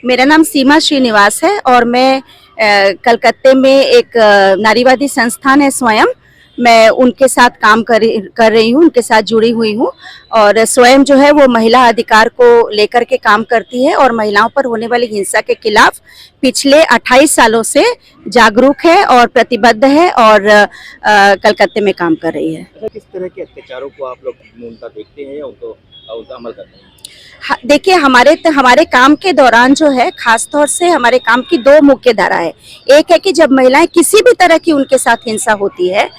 मेरा नाम सीमा श्रीनिवास है और मैं कलकत्ते में एक नारीवादी संस्थान है स्वयं, मैं उनके साथ काम कर रही हूँ, उनके साथ जुड़ी हुई हूँ और स्वयं जो है वो महिला अधिकार को लेकर के काम करती है और महिलाओं पर होने वाली हिंसा के खिलाफ पिछले 28 सालों से जागरूक है और प्रतिबद्ध है और कलकत्ते में काम कर रही है। किस तरह के अत्याचारों को आप लोग मूलतः देखते हैं या उनका अमल करते हैं? देखिए हमारे काम के दौरान जो है खास तौर से हमारे काम की दो मुख्य धारा है। एक है कि जब महिलाएं किसी भी तरह की उनके साथ हिंसा होती है,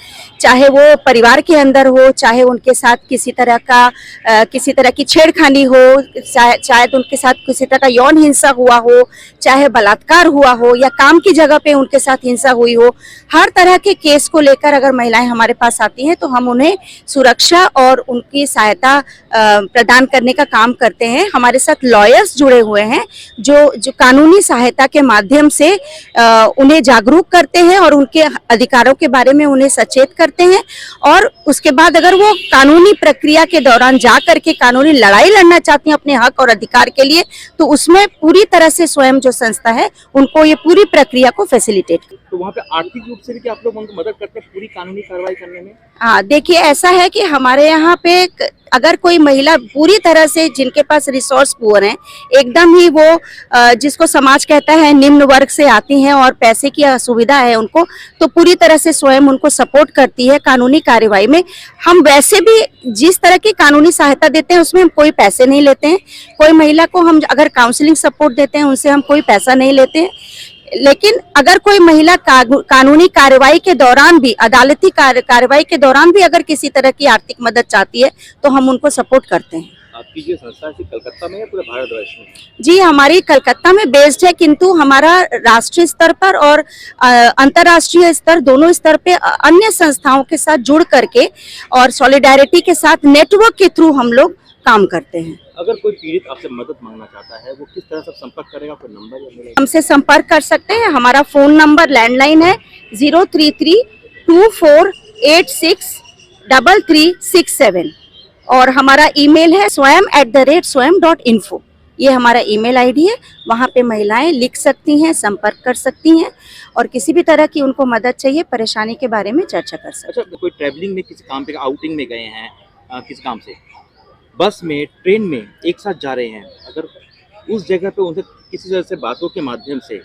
चाहे वो परिवार के अंदर हो, चाहे उनके साथ किसी तरह की छेड़खानी हो, शायद उनके साथ किसी तरह का यौन हिंसा हुआ हो, चाहे बलात्कार हुआ हो या काम की जगह पे उनके साथ हिंसा हुई हो, हर तरह के केस को लेकर अगर महिलाएं हमारे पास आती हैं तो हम उन्हें सुरक्षा और उनकी सहायता प्रदान करने का काम करते हैं। हमारे साथ लॉयर्स जुड़े हुए हैं जो कानूनी सहायता के माध्यम से उन्हें जागरूक करते हैं और उनके अधिकारों के बारे में उन्हें सचेत करते हैं और उसके बाद अगर वो कानूनी प्रक्रिया के दौरान जा करके कानूनी लड़ाई लड़ना चाहती हैं अपने हक और अधिकार के लिए, तो उसमें पूरी तरह से स्वयं जो संस्था है उनको ये पूरी प्रक्रिया को फैसिलिटेट। तो वहाँ पे आर्थिक रूप से भी क्या आप लोग उनको मदद करते हैं पूरी कानूनी कार्रवाई करने में? हाँ, देखिए ऐसा है कि हमारे यहाँ पे अगर कोई महिला पूरी तरह से जिनके पास रिसोर्स पुअर हैं, एकदम ही वो जिसको समाज कहता है निम्न वर्ग से आती हैं और पैसे की असुविधा है उनको, तो पूरी तरह से स्वयं उनको सपोर्ट करती है कानूनी कार्यवाही में। हम वैसे भी जिस तरह की कानूनी सहायता देते हैं उसमें हम कोई पैसे नहीं लेते हैं। कोई महिला को हम अगर काउंसलिंग सपोर्ट देते हैं उनसे हम कोई पैसा नहीं लेते हैं, लेकिन अगर कोई महिला कानूनी कार्रवाई के दौरान भी, अदालती कार्रवाई के दौरान भी अगर किसी तरह की आर्थिक मदद चाहती है तो हम उनको सपोर्ट करते हैं। आपकी जो संस्था है कलकत्ता में या पूरे भारतवर्ष में? जी, हमारी कलकत्ता में बेस्ड है, किंतु हमारा राष्ट्रीय स्तर पर और अंतर्राष्ट्रीय स्तर दोनों स्तर पे अन्य संस्थाओं के साथ जुड़ करके और सॉलिडारिटी के साथ नेटवर्क के थ्रू हम लोग काम करते हैं। अगर कोई पीड़ित आपसे मदद मांगना चाहता है वो किस तरह से संपर्क करेगा? कोई नंबर या मिलेगा? हमसे संपर्क कर सकते हैं। हमारा फोन नंबर लैंडलाइन है 03324863367 और हमारा ईमेल है swayam@swayam.info। ये हमारा ईमेल आईडी है, वहाँ पे महिलाएं लिख सकती हैं, संपर्क कर सकती हैं और किसी भी तरह की उनको मदद चाहिए, परेशानी के बारे में चर्चा कर सकते हैं। अच्छा, कोई ट्रैवलिंग में किसी काम पे आउटिंग में गए हैं किसी काम से, बस में ट्रेन में एक साथ जा रहे हैं, अगर उस जगह पे उनसे किसी तरह से बातों के माध्यम से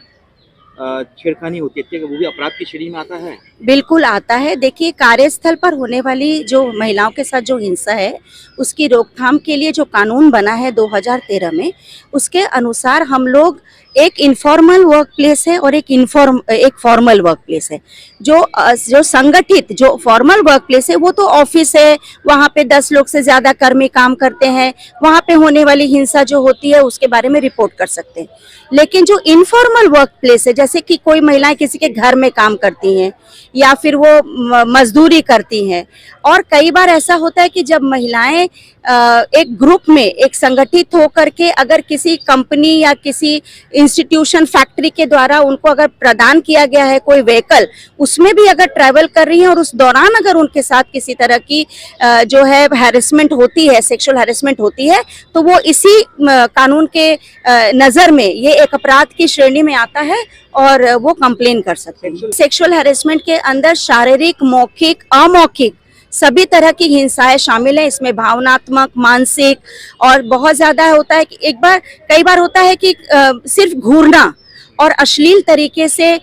छेड़खानी होती है, वो भी अपराध की श्रेणी में आता है? बिल्कुल आता है। देखिए, कार्यस्थल पर होने वाली जो महिलाओं के साथ जो हिंसा है उसकी रोकथाम के लिए जो कानून बना है 2013 में, उसके अनुसार हम लोग एक इनफॉर्मल वर्क प्लेस है और एक फॉर्मल वर्क प्लेस है। जो संगठित जो फॉर्मल वर्क प्लेस है वो तो ऑफिस है, वहाँ पे 10 लोग से ज्यादा कर्मी काम करते हैं, वहाँ पे होने वाली हिंसा जो होती है उसके बारे में रिपोर्ट कर सकते हैं। लेकिन जो इनफॉर्मल वर्क प्लेस है, जैसे कि कोई महिलाएं किसी के घर में काम करती हैं या फिर वो मजदूरी करती हैं, और कई बार ऐसा होता है कि जब महिलाएं एक ग्रुप में एक संगठित होकर के अगर किसी कंपनी या किसी इंस्टीट्यूशन फैक्ट्री के द्वारा उनको अगर प्रदान किया गया है कोई व्हीकल, उसमें भी अगर ट्रैवल कर रही हैं और उस दौरान अगर उनके साथ किसी तरह की जो है हैरेसमेंट होती है, सेक्सुअल हैरेसमेंट होती है, तो वो इसी कानून के नज़र में ये एक अपराध की श्रेणी में आता है और वो कंप्लेन कर सकते हैं। सेक्सुअल हैरेसमेंट के अंदर शारीरिक, मौखिक, अमौखिक सभी तरह की हिंसाएं शामिल है। इसमें भावनात्मक, मानसिक और बहुत ज्यादा होता है कि कई बार होता है कि सिर्फ घूरना और अश्लील तरीके से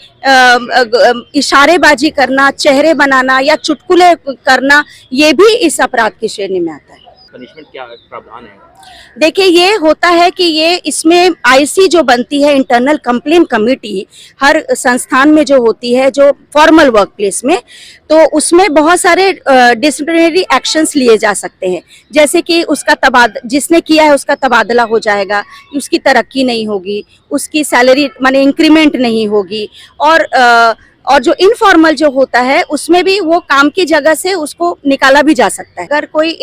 इशारेबाजी करना, चेहरे बनाना या चुटकुले करना, ये भी इस अपराध की श्रेणी में आता है। पनिशमेंट क्या प्रावधान है? देखिए, ये होता है कि ये इसमें आईसी जो बनती है, इंटरनल कंप्लेंट कमेटी, हर संस्थान में जो होती है जो फॉर्मल वर्क प्लेस में, तो उसमें बहुत सारे डिसिप्लिनरी एक्शंस लिए जा सकते हैं। जैसे कि उसका जिसने किया है उसका तबादला हो जाएगा, उसकी तरक्की नहीं होगी, उसकी सैलरी माने इंक्रीमेंट नहीं होगी, और जो इनफॉर्मल जो होता है उसमें भी वो काम की जगह से उसको निकाला भी जा सकता है। अगर कोई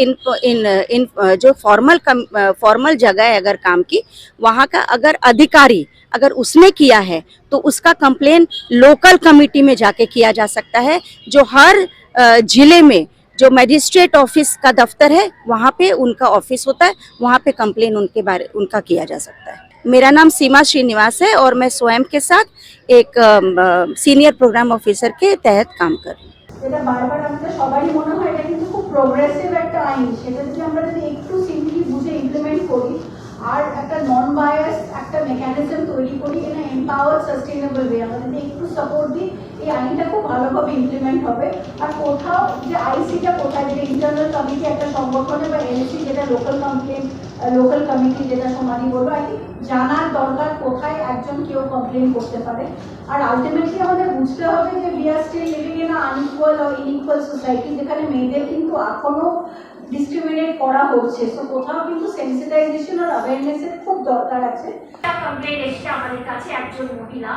जो फॉर्मल जगह है अगर काम की, वहाँ का अगर अधिकारी अगर उसने किया है तो उसका कंप्लेन लोकल कमिटी में जाके किया जा सकता है, जो हर जिले में जो मजिस्ट्रेट ऑफिस का दफ्तर है वहाँ पे उनका ऑफिस होता है, वहाँ पे कंप्लेन उनका किया जा सकता है। मेरा नाम सीमा श्रीनिवास है और मैं स्वयं के साथ एक सीनियर प्रोग्राम ऑफिसर के तहत काम कर रही हूँ। যেটা বারবার আমাদের সবারই মনে হয় এটা কিন্তু খুব প্রোগ্রেসিভ একটা আইন, সেটা যদি আমরা যদি একটু সিম্পলি বুঝে ইমপ্লিমেন্ট করি আর একটা নন বায়াস একটা মেকানিজম তৈরি করি ইন এম্পাওয়ার্ড সাস্টেইনেবল ওয়ে, আমরা যদি একটু সাপোর্ট দিই এই আইনটা খুব ভালোভাবে ইমপ্লিমেন্ট হবে। আর কোথাও যে আইসিটা কোথায়, যেটা ইন্টারনাল কমিটি একটা সংগঠনে বা এলসি যেটা লোকাল কমিটি যেটা সমাধি বলবো, আর কি জানার দরকার কোথায় একজন কেউ কমপ্লেন করতে পারে। আর আলটিমেটলি আমাদের বুঝতে হবে যে we are still living in unequal or inequal society, যেখানে মেয়েদের কিন্তু এখনো ডিসক্রিমিনেট করা হচ্ছে। সো কোথাও কিন্তু সেন্সিটাইজেশন আর অ্যাওয়ারনেসের খুব দরকার আছে। কমপ্লেন এসছে আমাদের কাছে একজন মহিলা,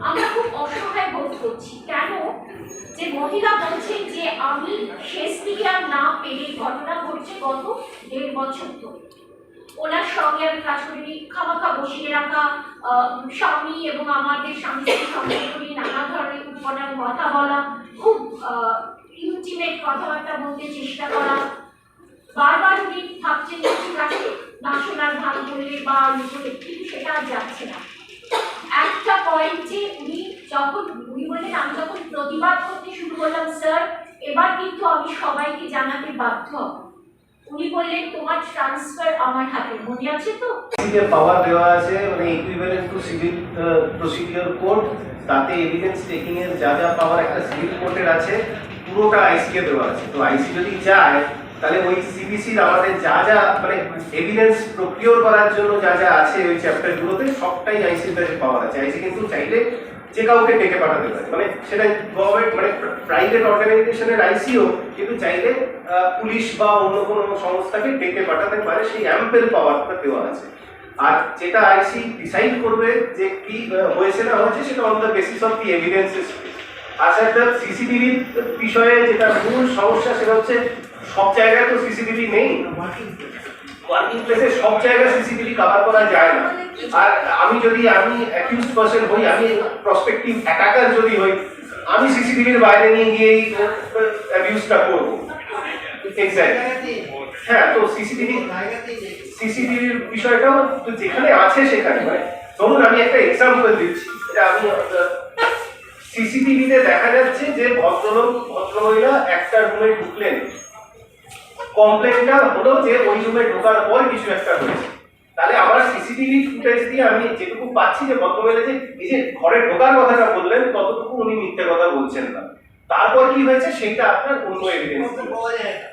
আমরা খুব অসহায় বোধ করছি। কেন? যে মহিলা বলছেন যে আমি শেষ দিকে আর না পেরে, ঘটনা ঘটছে গত 1.5 বছর ধরে, ওনার সঙ্গে আমি কাজ করিনি, খামাখা বসিয়ে রাখা স্বামী এবং আমাদের স্বামী সঙ্গে করি নানা ধরনের উৎপন্ন কথা বলা, খুব ইন্টিমেট কথাবার্তা বলতে চেষ্টা করা, বারবার উনি ভাবছেন ঠিক আছে না শোনার ভান করলে বা বলে, কিন্তু সেটা আর যাচ্ছে না। একটা পয়েন্টে উনি বললেন আমি যখন প্রতিবাদ করতে শুরু করলাম, স্যার এবার কিন্তু আমি সবাইকে জানাতে বাধ্য হব। উনি বললেন তোমার ট্রান্সফার আমার হাতে, মনে আছে তো? পাওয়ার দেওয়া আছে, মানে equivalent to civil procedure code, তাতে এভিডেন্স টেকিং এর যা যা পাওয়ার একটা সিভিল কোর্টের আছে পুরোটা আইসি কে দেওয়া আছে। তো আইসি যদি চায় তাহলে ওই সিবিসির আমাদের যা যা মানে এভিডেন্স প্রকিওর করার জন্য যা যা আছে ওই চ্যাপ্টারগুলোতে সবটাই আইসির কাছে পাওয়ার আছে। আইসি কিন্তু চাইলে যে কাউকে ডেকে পাঠাতে পারে, মানে সেটা গভর্নমেন্ট মানে প্রাইভেট অর্গানাইজেশনের আইসিও কিন্তু চাইলে পুলিশ বা অন্য কোনো সংস্থাকে ডেকে পাঠাতে পারে, সেই অ্যাম্পেল পাওয়ারটা দেওয়া আছে। আর যেটা আইসি ডিসাইড করবে যে কি হয়েছে না হয়েছে সেটা on the basis of the evidences. আচ্ছা, একটা সিসিটিভির বিষয়ে যেটা মূল সমস্যা সেটা হচ্ছে সব জায়গায় তো সিসিটিভি নেই, ওয়ার্কিং প্লেসে সব জায়গায় সিসিটিভি কভার করা যায় না। আর আমি অ্যাকিউজড পারসন হই, আমি প্রসপেক্টিভ অ্যাটাকার যদি হই, আমি সিসিটিভির বাইরে নিয়ে গিয়ে এই অ্যাবিউজটা করব। এক্স্যাক্টলি, হ্যাঁ। তো সিসিটিভির বিষয়টাও যেখানে আছে সেখানে, মানে ধরুন আমি একটা এক্সাম্পল দিচ্ছি, আমি সিসিটিভিতে দেখা যাচ্ছে যে ভদ্রমহিলা একটা রুমে ঢুকলেন, কমপ্লেনটা হলো যে ওই রুমে ঢোকার পর কিছু একটা হয়েছে। তাহলে আমার সিসিটিভি ফুটেজ দিয়ে আমি যেটুকু পাচ্ছি যে ভদ্রমহিলা যে এই যে ঘরে ঢোকার কথাটা বললেন ততটুকু উনি মিথ্যে কথা বলছেন না, তারপর কি হয়েছে সেটা আপনার অন্য এভিডেন্স পাওয়া যায় না।